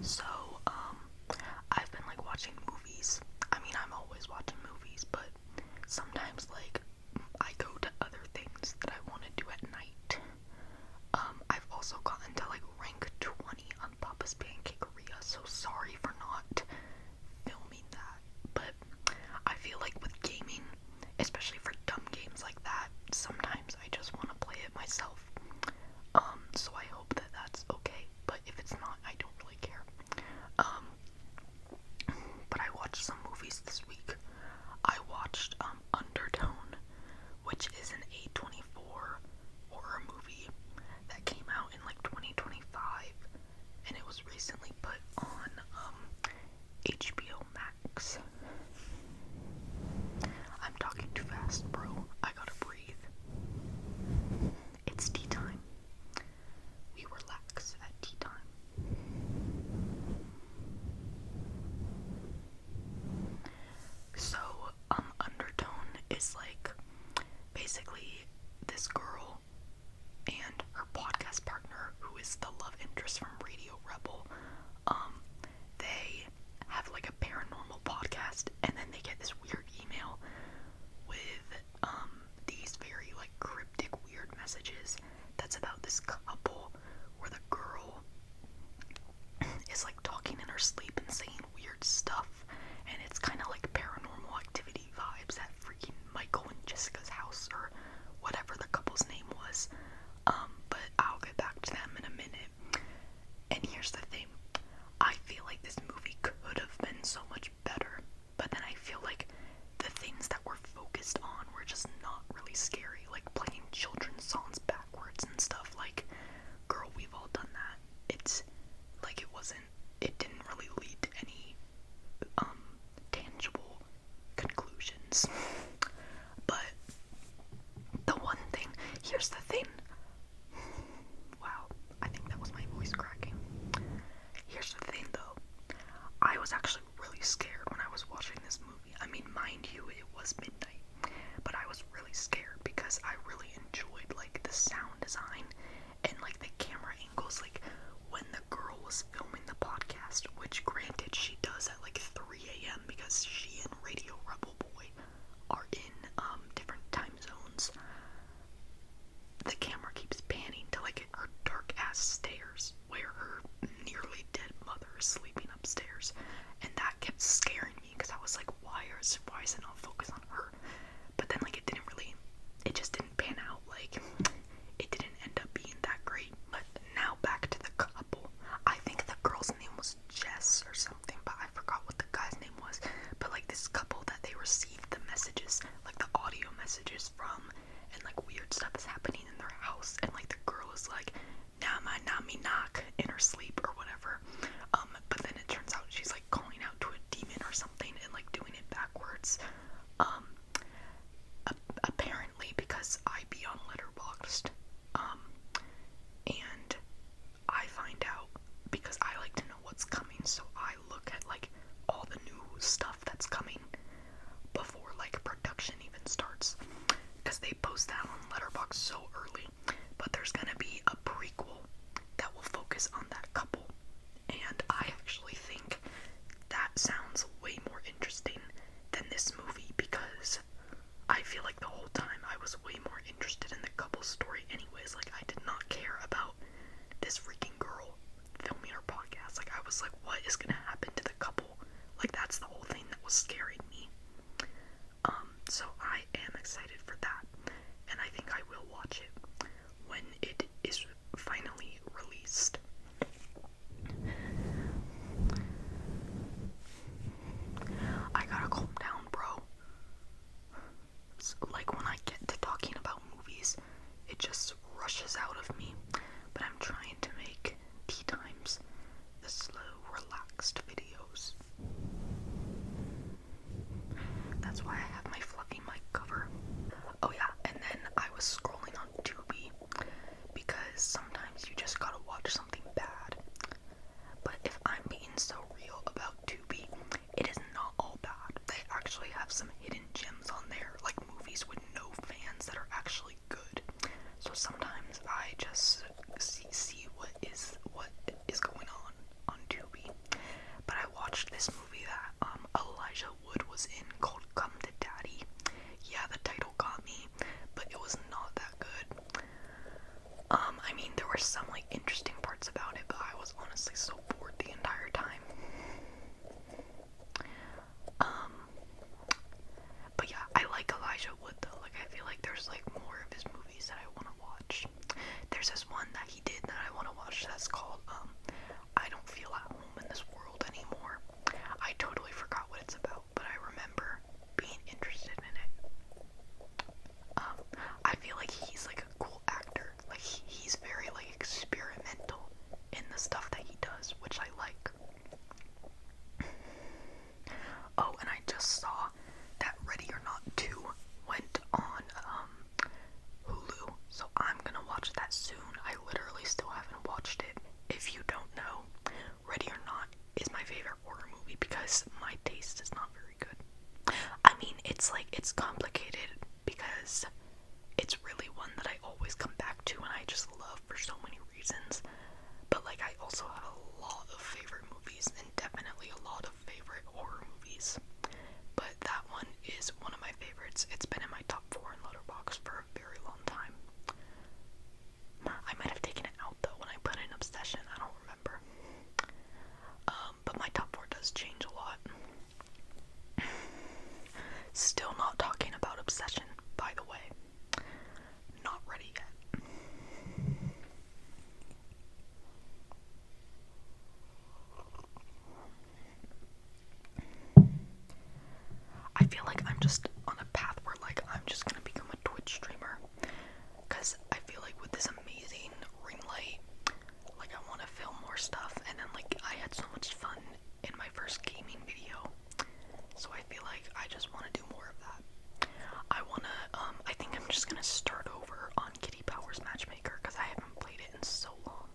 So, I've been like watching movies. I mean, I'm always watching movies, but sometimes like I go to other things that I want to do at night. I've also gotten to like rank 20 on Papa's Pancakeria, so sorry for not filming that. But I feel like with gaming, especially for dumb games like that, sometimes I just want to play it myself. So I hope that that's okay, but if it's not, I don't really care. But I watched some movies this week. I watched Undertone, which is an A24 horror movie that came out in like 2025, and it was recently put on HBO Max. I'm talking too fast, bro. I gotta breathe. It's tea time. We relax at tea time. So, Undertone is like basically this girl and her podcast partner, who is the love interest from Radio Rebel. They have like a paranormal podcast, and then they get this weird email with these very like cryptic weird messages that's about this couple where the girl is like talking in her sleep and saying weird stuff, and it's kind of like Paranormal Activity vibes at freaking Michael and Jessica's house, or whatever the couple's name was. But I'll get back to them in a minute. And here's the thing, I feel like this movie could have been so much better, but then I feel like the things that were focused on were just not really scary, like playing children's songs backwards and stuff. Like, girl, we've all done that. It's like it didn't really lead to any tangible conclusions. But the one thing, here's the thing. Wow, I think that was my voice cracking. Here's the thing though, I was actually really scared when I was watching this movie. I mean, mind you, it was midnight, but I was really scared because I really enjoyed like the sound design and like the camera angles, like when the girl was filming the podcast, which granted she does at like 3 a.m. because she and Radio Rebel Boy are in different time zones. The camera keeps panning to like her dark ass stairs where her nearly dead mother is sleeping upstairs, and that kept scaring me because I was like, why is it not focused on her? But then like it just didn't pan out. Like, it didn't end up being that great. But now back to the couple. I think the girl's name was Jess or something, but I forgot what the guy's name was. But like this couple that they received the messages, like the audio messages from, and like weird stuff is happening in their house, and like the girl is like nama nami knock in her sleep or whatever. But then it turns out she's like calling out to a demon or something and like doing it backwards. Apparently because I be on letterboxd, and I find out because I like to know what's coming, so I look at like all the new stuff that's coming before like production even starts, because they post that on letterboxd so early. But there's gonna be a prequel that will focus on that couple, and I actually think that sounds way more interesting than this movie, because I feel like the whole time I was way more interested in the couple story anyways. Like, I did not care about this freaking girl filming her podcast. Like, I was like, what is gonna happen to the couple? Like, that's the whole thing that was scaring me. So I am excited for that, and I think I will watch it when it is finally released. I gotta calm down, bro. So, like, when I get to talking about movies, it just rushes out of me. But I'm trying to make tea times the slow, relaxed videos. That's why I have my fluffy mic cover. parts about it, but I was honestly so bored the entire time. But yeah, I like Elijah Wood though. Like, I feel like there's like more of his movies that I want to watch. There's this one that he did that I want to watch that's called I Don't Feel at Home in This World Anymore. I totally forgot what it's about, but I remember being interested in it. I feel like he's like a cool actor. Like, he's very like experimental in the stuff that he does, which I like. Oh, and I just saw that Ready or Not 2 went on Hulu, so I'm gonna watch that soon. I literally still haven't watched it. If you don't know, Ready or Not is my favorite horror movie because my taste is not very good. I mean, it's like, it's complicated because it's really one that I always come back to and I just love for so many reasons. But like, I also have a lot of favorite movies and definitely a lot of favorite horror movies. But that one is one of my favorites. It's been in my top 4 in Letterboxd for a very long time. I might have taken it out though when I put in Obsession. I don't remember. But my top 4 does change a lot. Still not talking about Obsession, by the way. Not ready yet. I feel like I'm just on a path where like I'm just gonna become a Twitch streamer, because I feel like with this amazing ring light, like I want to film more stuff, and then like I had so much fun in my first gaming video, so I feel like I just want to do more of that. I think I'm just gonna start over on Kitty Powers Matchmaker because I haven't played it in so long,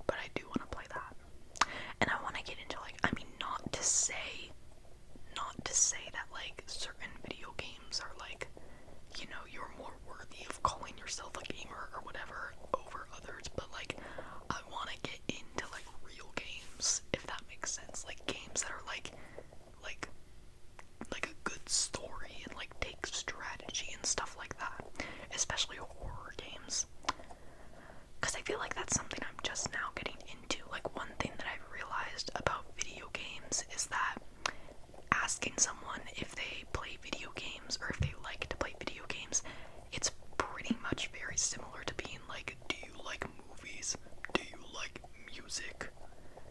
but I do want to play that, and I want to get into like, I mean, not to say that like certain video games are like, you know, you're more worthy of calling yourself a gamer or whatever over others, but like I want to get into like real games, if that makes sense, like games that are like a good story and like take strategy and stuff like that, especially horror games, because I feel like that's something I'm just now getting into. Like, one thing that I've realized about video games is that asking someone if they play video games or if they like to play video games, it's pretty much very similar to being like, do you like movies? Do you like music?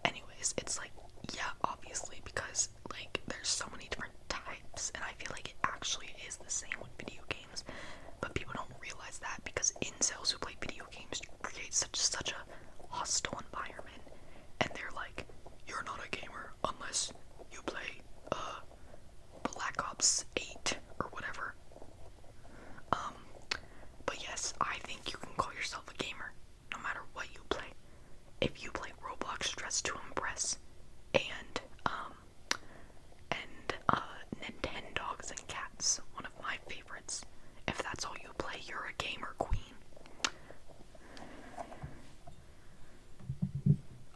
Anyways, it's like, yeah, obviously, because like there's so many different types, and I feel like it actually is the same with video games, but people don't realize that because incels who play video games create such a hostile environment, and they're like, you're not a gamer unless you play Black Ops 8 or whatever. But yes, I think you can call yourself a gamer no matter what you play. If you play Roblox Dress to Impress and Nintendogs and Cats, one of my favorites, if that's all you play, you're a gamer queen.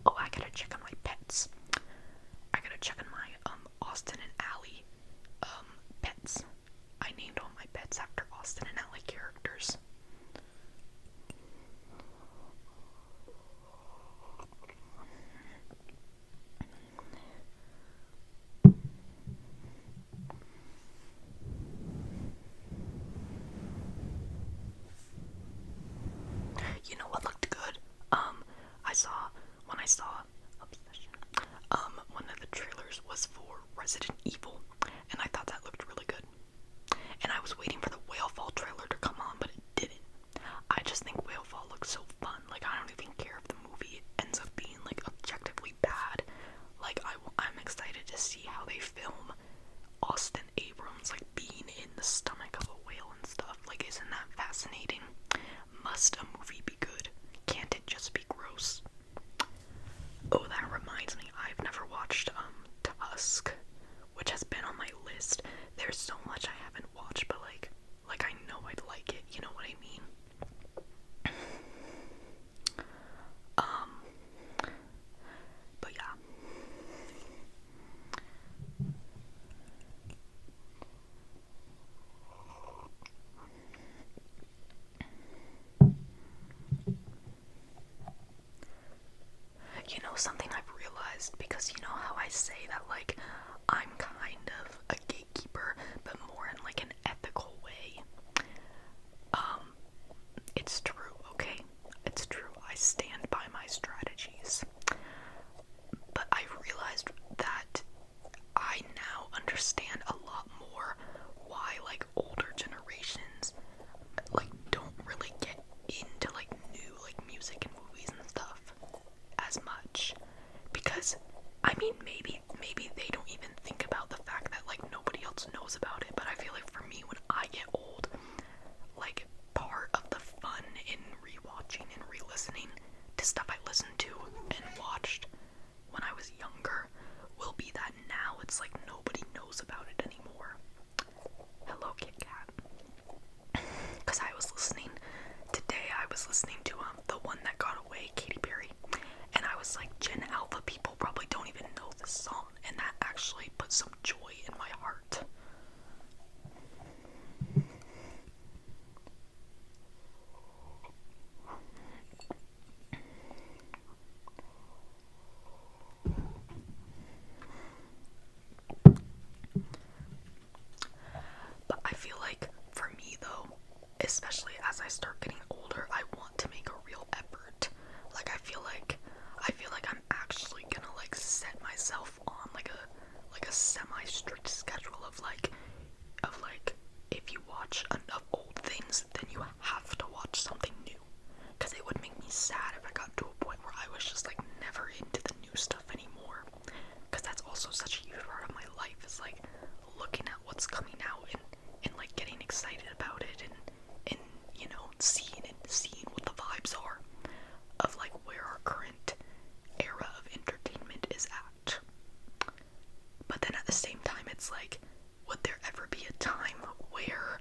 Oh, I gotta check on my pets. I gotta check on my Austin and Allie pets. I named all my pets after Austin and Allie characters. You know what looked good? When I saw Obsession, one of the trailers was for Resident Evil, and I thought that looked really good. And I was waiting for the Whalefall trailer to come on, but something I've realized, because you know how I say that, like, I'm kind of a gatekeeper, but more in like an ethical way. It's true, okay? It's true. I stand by my strategies. But I've realized that I now understand a lot more why, like, older generations, like, don't really get into, like, new, like, music and movies and stuff as much. Because, I mean, maybe they don't even think about the fact that, like, nobody else knows about it, but I feel like for me, when I get old, like, part of the fun in rewatching and re-listening to stuff I listened to and watched when I was younger will be that now it's like nobody knows about it anymore. Hello, Kit Kat. Because I was listening to the one that got away, Katy Perry, and I was like, Gen Alpha people probably don't even know this song, and that actually put some joy in my heart. But I feel like, for me though, especially as I start getting older, I want to make a real effort. Like, I feel like I'm actually gonna, like, set myself on like a semi-strict schedule of like if you watch enough old things, then you have to watch something new. Because it would make me sad if I got to a point where I was just like never into the new stuff anymore. Because that's also such a huge part of my life, is like looking at what's coming out and like getting excited about it and you know, seeing what the vibes are of like where our current era of entertainment is at. But then at the same time, it's like, would there ever be a time where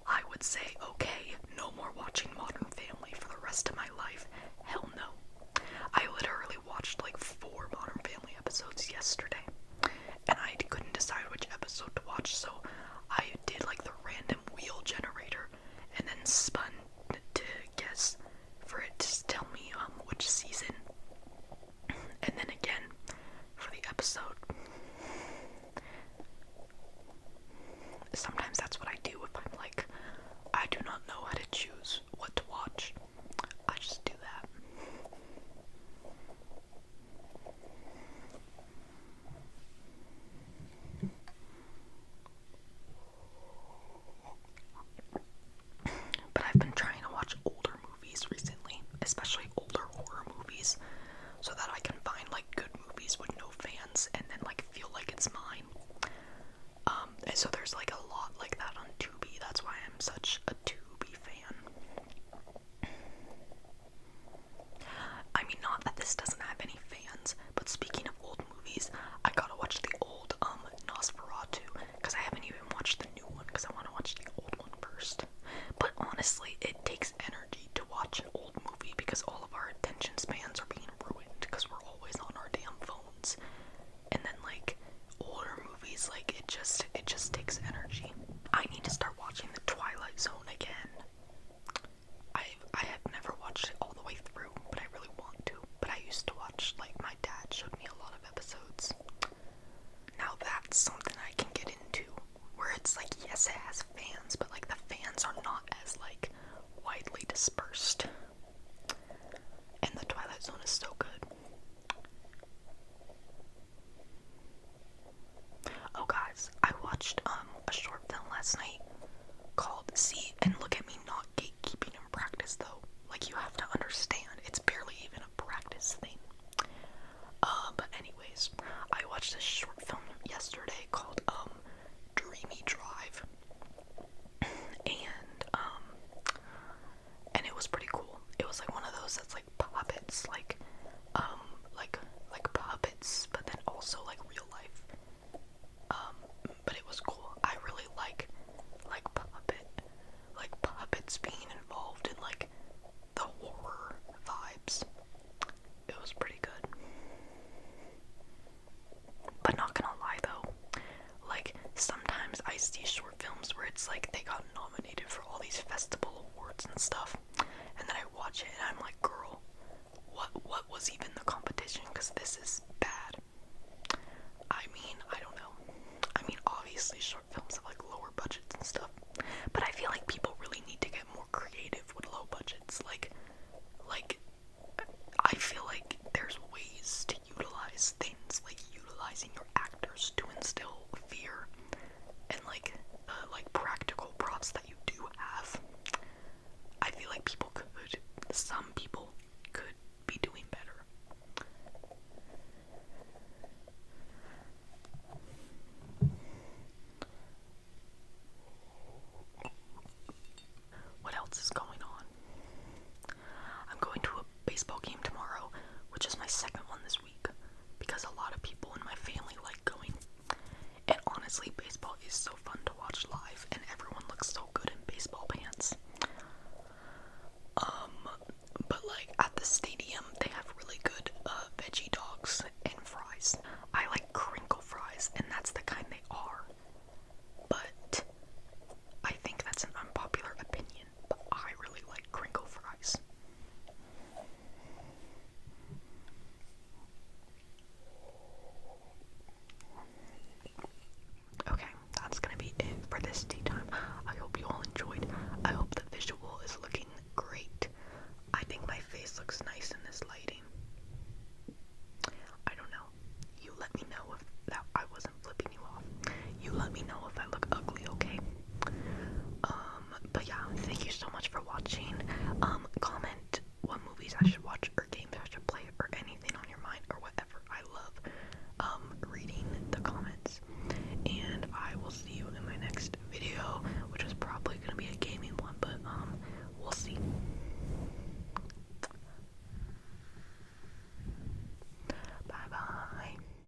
I would say, okay, no more watching Modern Family for the rest of my life? Hell no. I literally watched like 4 Modern Family episodes yesterday, and I couldn't decide which episode to watch, so I did like the random wheel generator and then spun to guess for it to tell me which season. And then again for the episode. Sometimes that's what I do if I'm like, I do not know how to choose what to watch. I just do that. But I've been trying to watch older movies recently, especially older horror movies, so that I can find like good movies with no fans and then like feel like it's mine. And so there's like a lot like that on Tubi. That's why I'm such